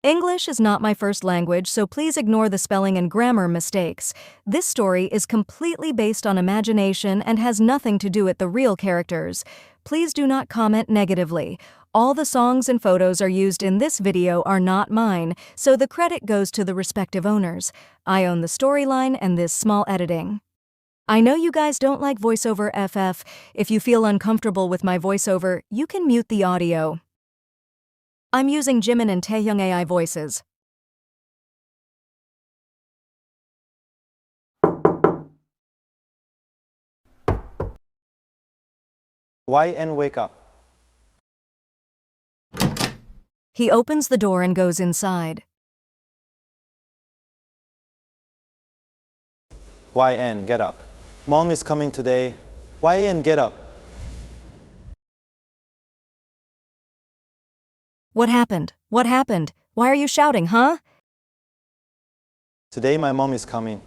English is not my first language, so please ignore the spelling and grammar mistakes. This story is completely based on imagination and has nothing to do with the real characters. Please do not comment negatively. All the songs and photos are used in this video are not mine, so the credit goes to the respective owners. I own the storyline and this small editing. I know you guys don't like voiceover FF. If you feel uncomfortable with my voiceover, you can mute the audio. I'm using Jimin and Taehyung AI voices. YN wake up. He opens the door and goes inside. YN get up. Mom is coming today. YN get up. What happened? What happened? Why are you shouting, huh? Today my mom is coming.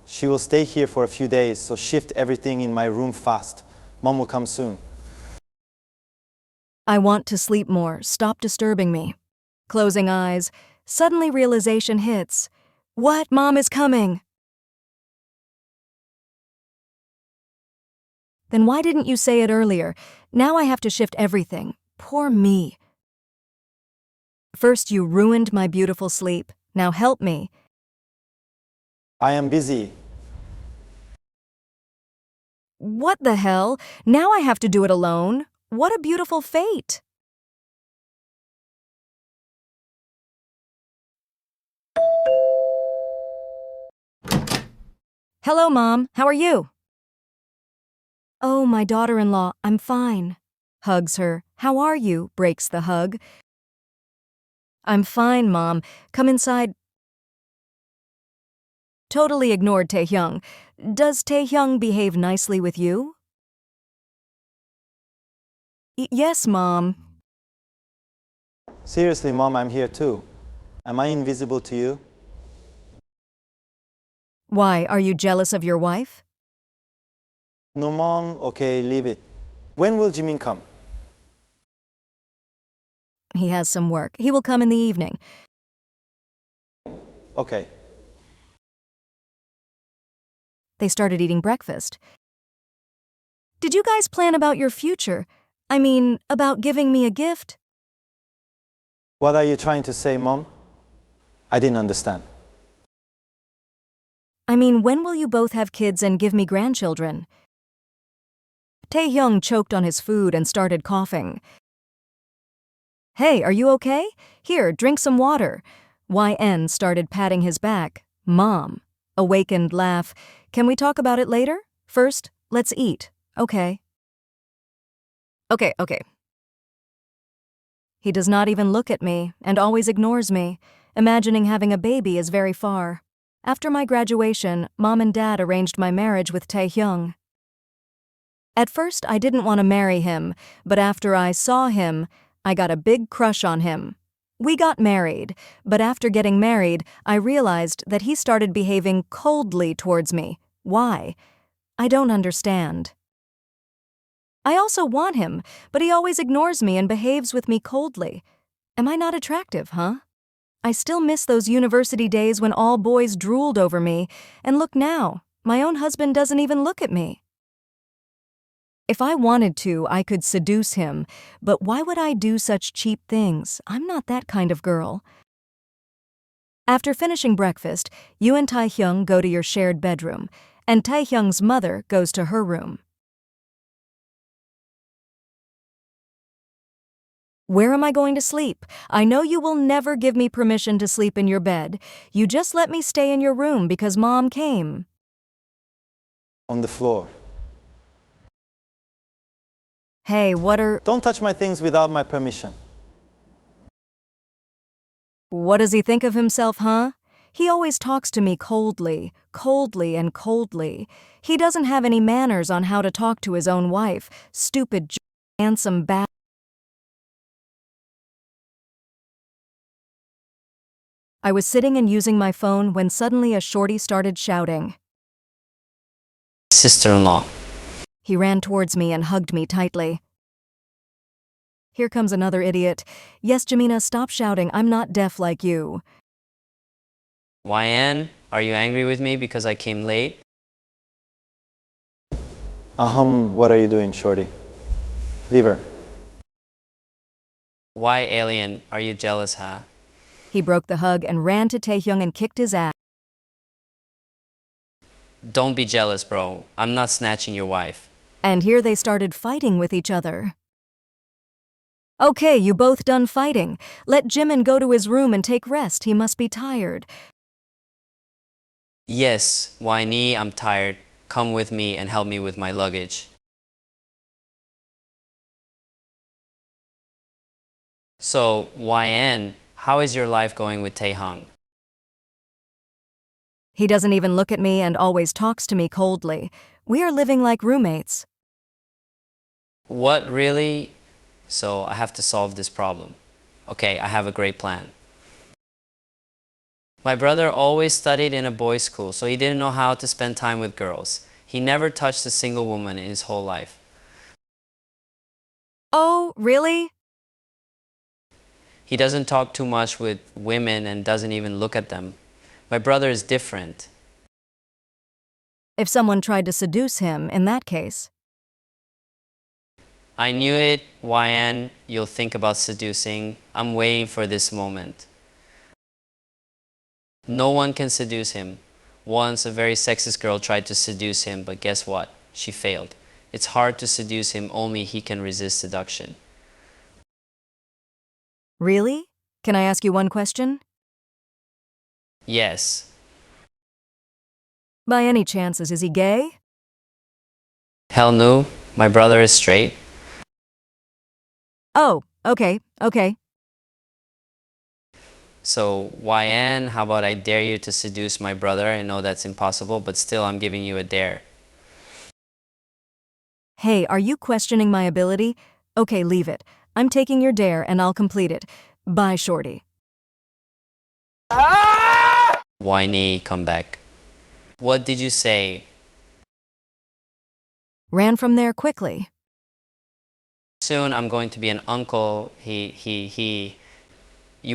She will stay here for a few days, so shift everything in my room fast. Mom will come soon. I want to sleep more. Stop disturbing me. Closing eyes. Suddenly realization hits. What? Mom is coming. Then why didn't you say it earlier? Now I have to shift everything. Poor me. First you ruined my beautiful sleep. Now help me. I am busy. What the hell? Now I have to do it alone. What a beautiful fate. Hello, Mom. How are you? Oh, my daughter-in-law, I'm fine. Hugs her. How are you? Breaks the hug. I'm fine, Mom. Come inside. Totally ignored Taehyung. Does Taehyung behave nicely with you? Yes, Mom. Seriously, Mom, I'm here too. Am I invisible to you? Why, are you jealous of your wife? No, Mom. Okay, leave it. When will Jimin come? He has some work. He will come in the evening. Okay. They started eating breakfast. Did you guys plan about your future? I mean, about giving me a gift? What are you trying to say, Mom? I didn't understand. I mean, when will you both have kids and give me grandchildren? Taehyung choked on his food and started coughing. Hey, are you okay? Here, drink some water. YN started patting his back. Mom. Awakened laugh. Can we talk about it later? First, let's eat. Okay. Okay. He does not even look at me and always ignores me, imagining having a baby is very far. After my graduation, Mom and Dad arranged my marriage with Taehyung. At first, I didn't want to marry him, but after I saw him, I got a big crush on him. We got married, but after getting married, I realized that he started behaving coldly towards me. Why? I don't understand. I also want him, but he always ignores me and behaves with me coldly. Am I not attractive, huh? I still miss those university days when all boys drooled over me, and look now, my own husband doesn't even look at me. If I wanted to, I could seduce him, but why would I do such cheap things? I'm not that kind of girl. After finishing breakfast, you and Taehyung go to your shared bedroom, and Taehyung's mother goes to her room. Where am I going to sleep? I know you will never give me permission to sleep in your bed. You just let me stay in your room because Mom came. On the floor. Hey, Don't touch my things without my permission. What does he think of himself, huh? He always talks to me coldly. He doesn't have any manners on how to talk to his own wife. Stupid, handsome bat. I was sitting and using my phone when suddenly a shorty started shouting. Sister-in-law. He ran towards me and hugged me tightly. Here comes another idiot. Yes, Jamina, stop shouting. I'm not deaf like you. YN, are you angry with me because I came late? What are you doing, shorty? Leave her. Why, alien, are you jealous, huh? He broke the hug and ran to Taehyung and kicked his ass. Don't be jealous, bro. I'm not snatching your wife. And here they started fighting with each other. Okay, you both done fighting. Let Jimin go to his room and take rest. He must be tired. Yes, YN, I'm tired. Come with me and help me with my luggage. So, YN, how is your life going with Taehyung? He doesn't even look at me and always talks to me coldly. We are living like roommates. What, really? So, I have to solve this problem. Okay, I have a great plan. My brother always studied in a boys' school, so he didn't know how to spend time with girls. He never touched a single woman in his whole life. Oh, really? He doesn't talk too much with women and doesn't even look at them. My brother is different. If someone tried to seduce him, in that case. I knew it, YN, you'll think about seducing. I'm waiting for this moment. No one can seduce him. Once a very sexist girl tried to seduce him, but guess what? She failed. It's hard to seduce him, only he can resist seduction. Really? Can I ask you one question? Yes. By any chances, is he gay? Hell no, my brother is straight. Oh, okay. So, YN, how about I dare you to seduce my brother? I know that's impossible, but still I'm giving you a dare. Hey, are you questioning my ability? Okay, leave it. I'm taking your dare and I'll complete it. Bye, shorty. YN, come back. What did you say? Ran from there quickly. Soon I'm going to be an uncle. You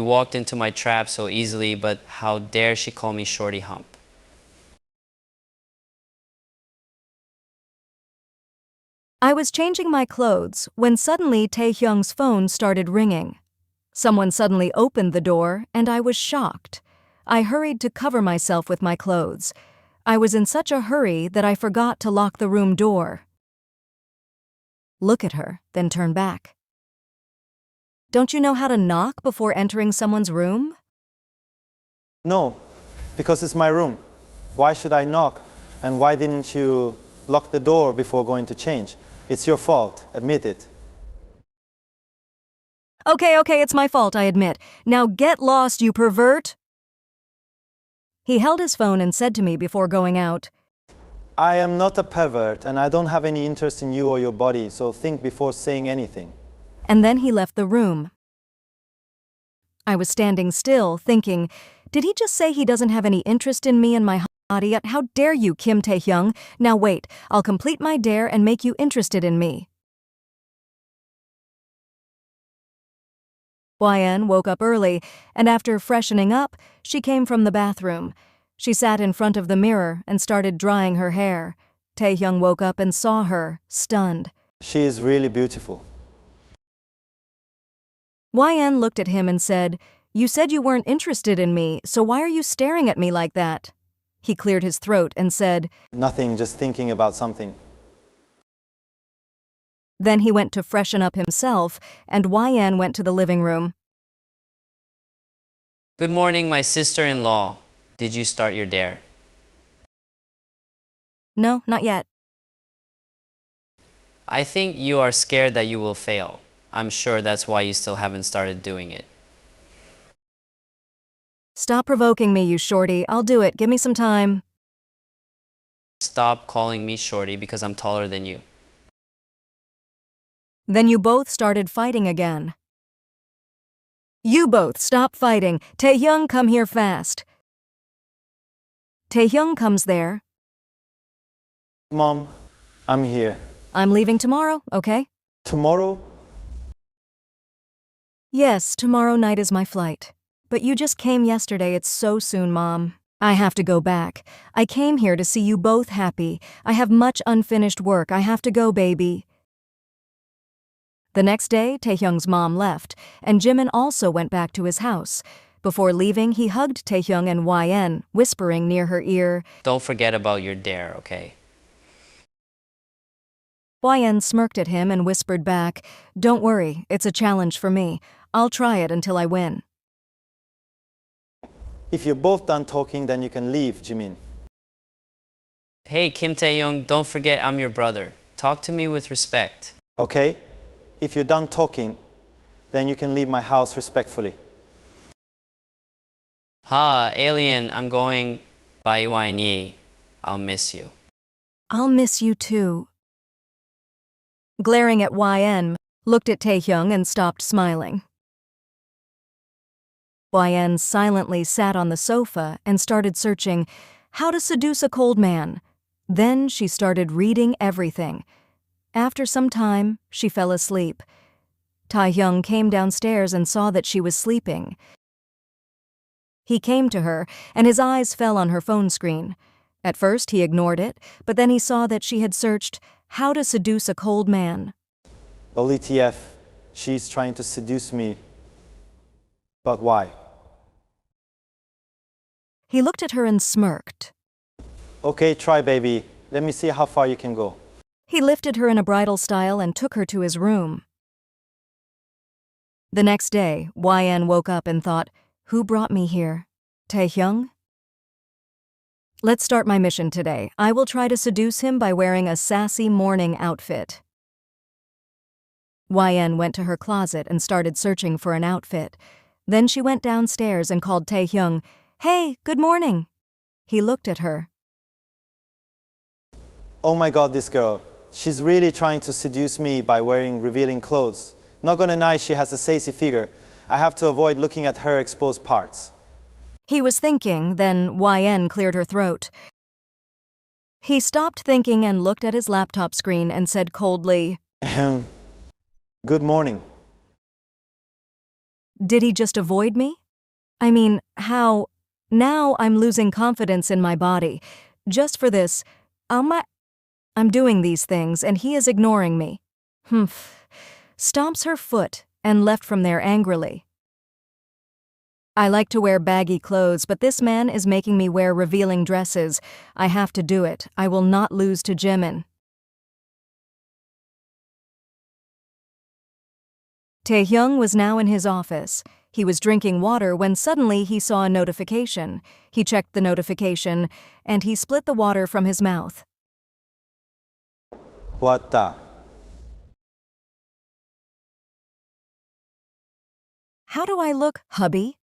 walked into my trap so easily, but how dare she call me Shorty Hump? I was changing my clothes when suddenly Taehyung's phone started ringing. Someone suddenly opened the door and I was shocked. I hurried to cover myself with my clothes. I was in such a hurry that I forgot to lock the room door. Look at her, then turn back. Don't you know how to knock before entering someone's room? No, because it's my room. Why should I knock? And why didn't you lock the door before going to change? It's your fault. Admit it. Okay, it's my fault, I admit. Now get lost, you pervert! He held his phone and said to me before going out, I am not a pervert and I don't have any interest in you or your body, so think before saying anything. and then he left the room. I was standing still, thinking, did he just say he doesn't have any interest in me and my body? How dare you, Kim Taehyung? Now wait, I'll complete my dare and make you interested in me. YN woke up early, and after freshening up, she came from the bathroom. She sat in front of the mirror and started drying her hair. Taehyung woke up and saw her, stunned. She is really beautiful. YN looked at him and said, you said you weren't interested in me, so why are you staring at me like that? He cleared his throat and said, Nothing, just thinking about something. Then he went to freshen up himself, and YN went to the living room. Good morning, my sister-in-law. Did you start your dare? No, not yet. I think you are scared that you will fail. I'm sure that's why you still haven't started doing it. Stop provoking me, you shorty. I'll do it. Give me some time. Stop calling me shorty because I'm taller than you. Then you both started fighting again. You both stop fighting. Taehyung, come here fast. Taehyung comes there. Mom, I'm here. I'm leaving tomorrow, okay? Tomorrow? Yes, tomorrow night is my flight. But you just came yesterday, it's so soon, Mom. I have to go back. I came here to see you both happy. I have much unfinished work. I have to go, baby. The next day, Taehyung's mom left, and Jimin also went back to his house. Before leaving, he hugged Taehyung and YN, whispering near her ear, Don't forget about your dare, okay? YN smirked at him and whispered back, Don't worry, it's a challenge for me. I'll try it until I win. If you're both done talking, then you can leave, Jimin. Hey, Kim Taehyung, don't forget I'm your brother. Talk to me with respect. Okay? If you're done talking, then you can leave my house respectfully. Ha, alien, I'm going by YN. I'll miss you. I'll miss you too. Glaring at YN, looked at Taehyung and stopped smiling. YN silently sat on the sofa and started searching how to seduce a cold man. Then she started reading everything. After some time, she fell asleep. Taehyung came downstairs and saw that she was sleeping. He came to her, and his eyes fell on her phone screen. At first, he ignored it, but then he saw that she had searched how to seduce a cold man. OLTF, she's trying to seduce me. But why? He looked at her and smirked. Okay, try, baby. Let me see how far you can go. He lifted her in a bridal style and took her to his room. The next day, YN woke up and thought, Who brought me here? Taehyung? Let's start my mission today. I will try to seduce him by wearing a sassy morning outfit. YN went to her closet and started searching for an outfit. Then she went downstairs and called Taehyung, Hey, good morning. He looked at her. Oh my god, this girl. She's really trying to seduce me by wearing revealing clothes. Not gonna lie, she has a sassy figure. I have to avoid looking at her exposed parts. He was thinking, then YN cleared her throat. He stopped thinking and looked at his laptop screen and said coldly, Good morning. Did he just avoid me? I mean, how? Now I'm losing confidence in my body. Just for this, I'm doing these things and he is ignoring me. Humph. Stomps her foot and left from there angrily. I like to wear baggy clothes, but this man is making me wear revealing dresses. I have to do it. I will not lose to Jimin. Taehyung was now in his office. He was drinking water when suddenly he saw a notification. He checked the notification, and he split the water from his mouth. What the? How do I look, hubby?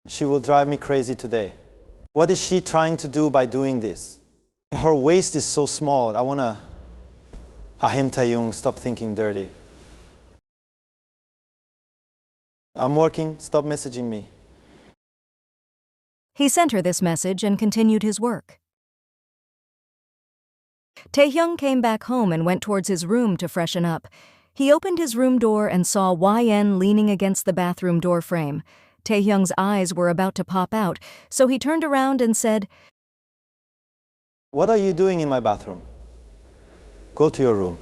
She will drive me crazy today. What is she trying to do by doing this? Her waist is so small. I wanna... Taehyung, stop thinking dirty. I'm working, stop messaging me. He sent her this message and continued his work. Taehyung came back home and went towards his room to freshen up. He opened his room door and saw YN leaning against the bathroom door frame. Taehyung's eyes were about to pop out, so he turned around and said, What are you doing in my bathroom? Go to your room.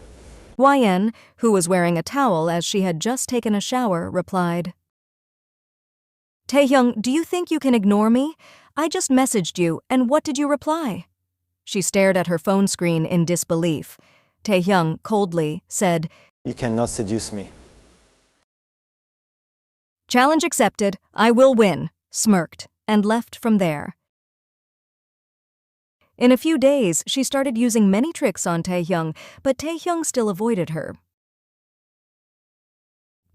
YN, who was wearing a towel as she had just taken a shower, replied, Taehyung, do you think you can ignore me? I just messaged you, and what did you reply? She stared at her phone screen in disbelief. Taehyung, coldly, said, You cannot seduce me. Challenge accepted, I will win, smirked, and left from there. In a few days, she started using many tricks on Taehyung, but Taehyung still avoided her.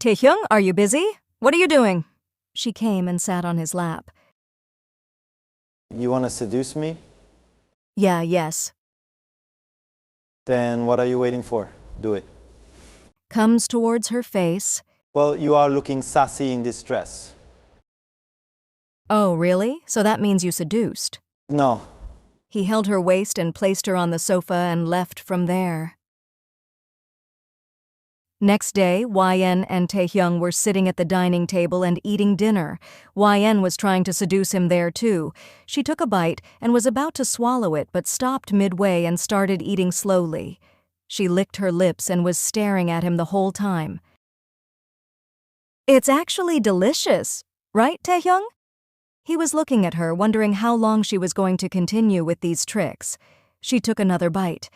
Taehyung, are you busy? What are you doing? She came and sat on his lap. You wanna seduce me? Yes. Then what are you waiting for? Do it. Comes towards her face. Well, you are looking sassy in this dress. Oh, really? So that means you seduced. No. He held her waist and placed her on the sofa and left from there. Next day, YN and Taehyung were sitting at the dining table and eating dinner. YN was trying to seduce him there too. She took a bite and was about to swallow it but stopped midway and started eating slowly. She licked her lips and was staring at him the whole time. "It's actually delicious, right, Taehyung?" He was looking at her, wondering how long she was going to continue with these tricks. She took another bite.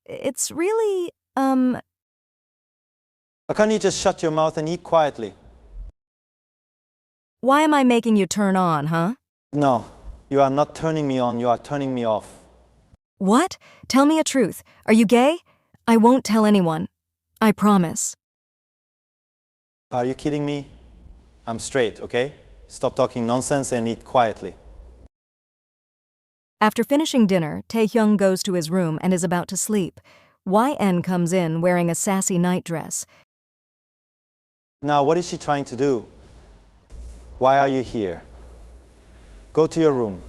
It's really, Can't you just shut your mouth and eat quietly? Why am I making you turn on, huh? No, you are not turning me on, you are turning me off. What? Tell me a truth. Are you gay? I won't tell anyone. I promise. Are you kidding me? I'm straight, okay? Stop talking nonsense and eat quietly. After finishing dinner, Taehyung goes to his room and is about to sleep. YN comes in wearing a sassy nightdress. Now, what is she trying to do? Why are you here? Go to your room.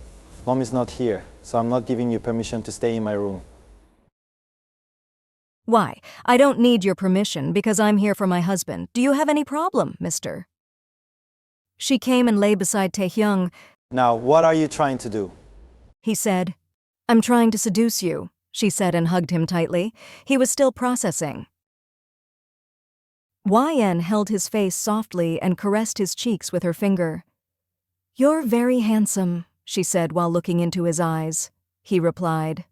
Mom is not here, so I'm not giving you permission to stay in my room. Why? I don't need your permission because I'm here for my husband. Do you have any problem, mister? She came and lay beside Taehyung. Now, what are you trying to do? He said. "I'm trying to seduce you," she said and hugged him tightly. He was still processing. YN held his face softly and caressed his cheeks with her finger. "You're very handsome," she said while looking into his eyes. He replied.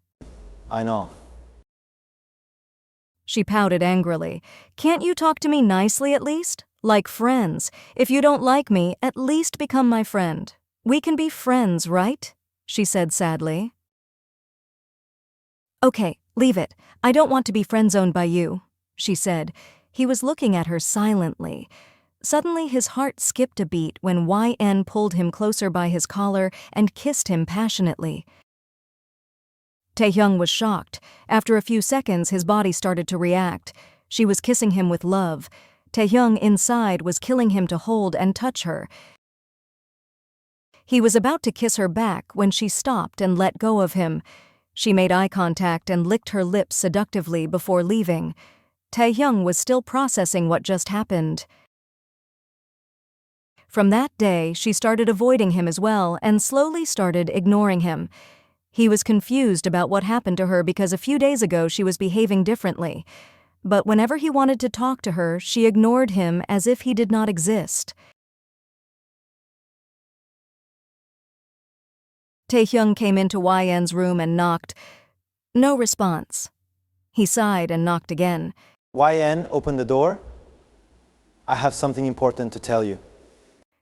I know. She pouted angrily. "Can't you talk to me nicely at least? Like friends. If you don't like me, at least become my friend. We can be friends, right?" she said sadly. "Okay, leave it. I don't want to be friend-zoned by you," she said. He was looking at her silently. Suddenly his heart skipped a beat when YN pulled him closer by his collar and kissed him passionately. Taehyung was shocked. After a few seconds, his body started to react. She was kissing him with love. Taehyung inside was killing him to hold and touch her. He was about to kiss her back when she stopped and let go of him. She made eye contact and licked her lips seductively before leaving. Taehyung was still processing what just happened. From that day, she started avoiding him as well and slowly started ignoring him. He was confused about what happened to her because a few days ago she was behaving differently. But whenever he wanted to talk to her, she ignored him as if he did not exist. Taehyung came into YN's room and knocked. No response. He sighed and knocked again. YN, open the door. I have something important to tell you.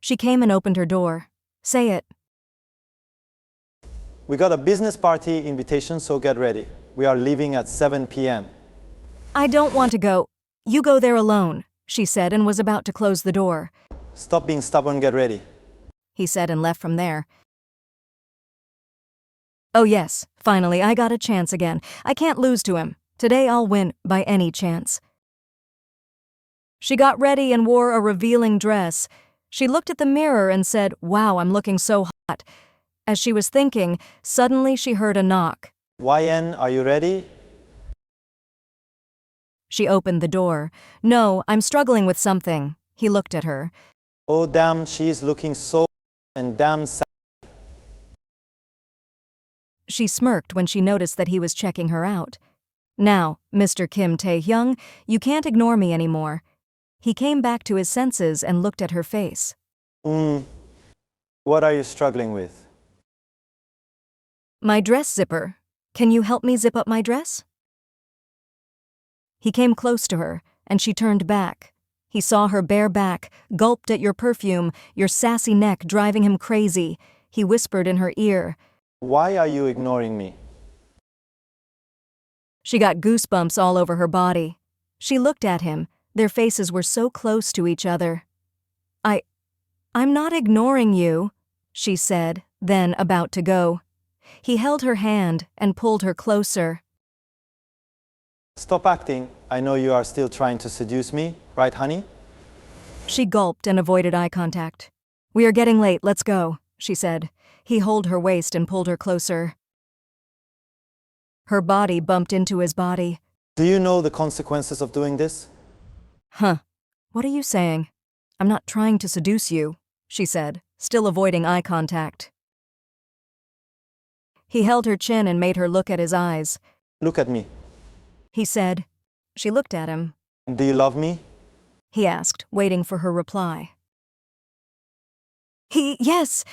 She came and opened her door. "Say it." We got a business party invitation, so get ready. We are leaving at 7 p.m. "I don't want to go. You go there alone," she said and was about to close the door. Stop being stubborn, get ready. He said and left from there. Oh yes, finally I got a chance again. I can't lose to him. Today I'll win by any chance. She got ready and wore a revealing dress. She looked at the mirror and said, "Wow, I'm looking so hot." As she was thinking, suddenly she heard a knock. YN, are you ready? She opened the door. "No, I'm struggling with something." He looked at her. Oh damn, she is looking so and damn sad. She smirked when she noticed that he was checking her out. "Now, Mr. Kim Taehyung, you can't ignore me anymore." He came back to his senses and looked at her face. What are you struggling with? "My dress zipper. Can you help me zip up my dress?" He came close to her, and she turned back. He saw her bare back, gulped at your perfume, your sassy neck driving him crazy. He whispered in her ear. Why are you ignoring me? She got goosebumps all over her body. She looked at him. Their faces were so close to each other. I'm not ignoring you," she said, then about to go. He held her hand and pulled her closer. Stop acting. I know you are still trying to seduce me, right, honey? She gulped and avoided eye contact. "We are getting late, let's go," she said. He held her waist and pulled her closer. Her body bumped into his body. Do you know the consequences of doing this? Huh. What are you saying? I'm not trying to seduce you, she said, still avoiding eye contact. He held her chin and made her look at his eyes. Look at me. He said. She looked at him. Do you love me? He asked, waiting for her reply. Yes.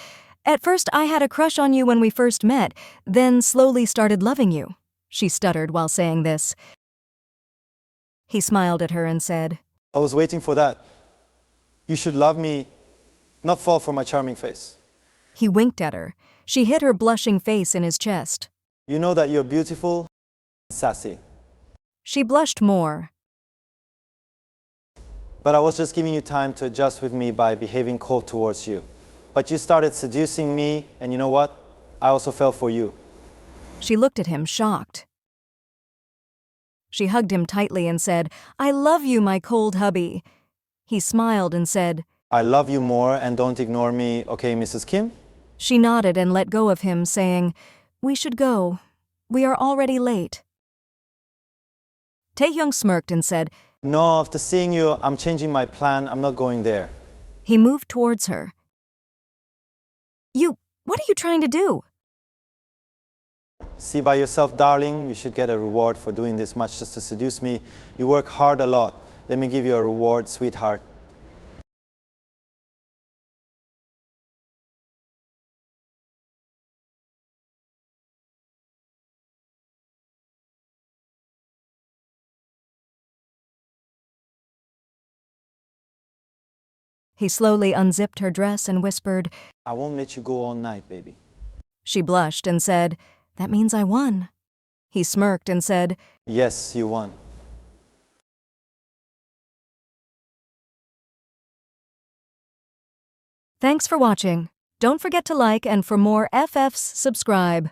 At first I had a crush on you when we first met, then slowly started loving you, she stuttered while saying this. He smiled at her and said, I was waiting for that. You should love me, not fall for my charming face. He winked at her. She hid her blushing face in his chest. You know that you're beautiful, sassy. She blushed more. But I was just giving you time to adjust with me by behaving cold towards you. But you started seducing me, and you know what? I also fell for you. She looked at him, shocked. She hugged him tightly and said, I love you, my cold hubby. He smiled and said, I love you more, and don't ignore me, okay, Mrs. Kim? She nodded and let go of him, saying, We should go. We are already late. Taehyung smirked and said, No, after seeing you, I'm changing my plan. I'm not going there. He moved towards her. What are you trying to do? See by yourself, darling, you should get a reward for doing this much just to seduce me. You work hard a lot. Let me give you a reward, sweetheart. He slowly unzipped her dress and whispered, I won't let you go all night, baby. She blushed and said, That means I won. He smirked and said, Yes, you won. Thanks for watching. Don't forget to like and for more FFs, subscribe.